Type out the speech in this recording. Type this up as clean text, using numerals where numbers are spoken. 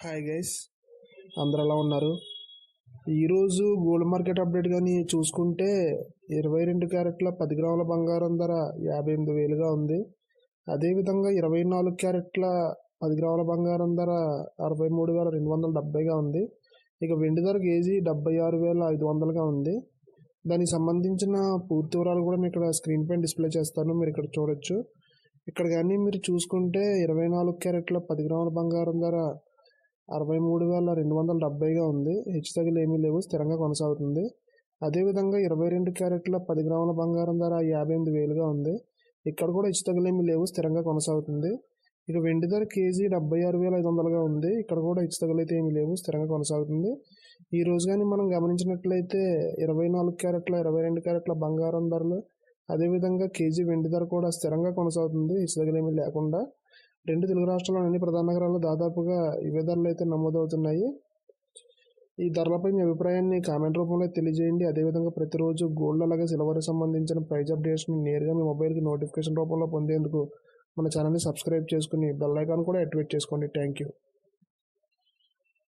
Hi guys, అందరు ఎలా ఉన్నారు? ఈరోజు గోల్డ్ మార్కెట్ అప్డేట్ కానీ చూసుకుంటే 22 క్యారెట్ల 10 గ్రాముల బంగారం ధర 58,000గా ఉంది. అదేవిధంగా 24 క్యారెట్ల 10 గ్రాముల బంగారం ధర 63,270గా ఉంది. ఇక వెండి ధర కేజీ 76,500గా ఉంది. దానికి సంబంధించిన పూర్తి వివరాలు కూడా నేను ఇక్కడ స్క్రీన్ పైన డిస్ప్లే చేస్తాను, మీరు ఇక్కడ చూడొచ్చు. ఇక్కడ కానీ మీరు చూసుకుంటే 24 క్యారెట్ల 10 గ్రాముల బంగారం ధర 63,270గా ఉంది. హెచ్చుతగ్గులు ఏమీ లేవు, స్థిరంగా కొనసాగుతుంది. అదేవిధంగా 22 క్యారెట్ల 10 గ్రాముల బంగారం ధర 58,000గా ఉంది. ఇక్కడ కూడా హెచ్చుతగ్గులు ఏమీ లేవు, స్థిరంగా కొనసాగుతుంది. ఇక వెండి ధర కేజీ 76,500గా ఉంది. ఇక్కడ కూడా హెచ్చుతగ్గులు అయితే ఏమీ లేవు, స్థిరంగా కొనసాగుతుంది. ఈ రోజు కానీ మనం గమనించినట్లయితే 24 క్యారెట్ల 22 క్యారెట్ల బంగారం ధరలు, అదేవిధంగా కేజీ వెండి ధర కూడా స్థిరంగా కొనసాగుతుంది, హెచ్చుతగ్గులు ఏమీ లేకుండా. రెండు తెలుగు రాష్ట్రాల్లోని అన్ని ప్రధాన నగరాల్లో దాదాపుగా ఇవే ధరలు అయితే నమోదవుతున్నాయి. ఈ ధరలపై మీ అభిప్రాయాన్ని కామెంట్ రూపంలో తెలియజేయండి. అదేవిధంగా ప్రతిరోజు గోల్డ్ అలాగే సిల్వర్ సంబంధించిన ప్రైజ్ అప్డేట్స్ని నేరుగా మీ మొబైల్కి నోటిఫికేషన్ రూపంలో పొందేందుకు మన ఛానల్ని సబ్స్క్రైబ్ చేసుకుని బెల్ ఐకాన్ కూడా యాక్టివేట్ చేసుకోండి. Thank you.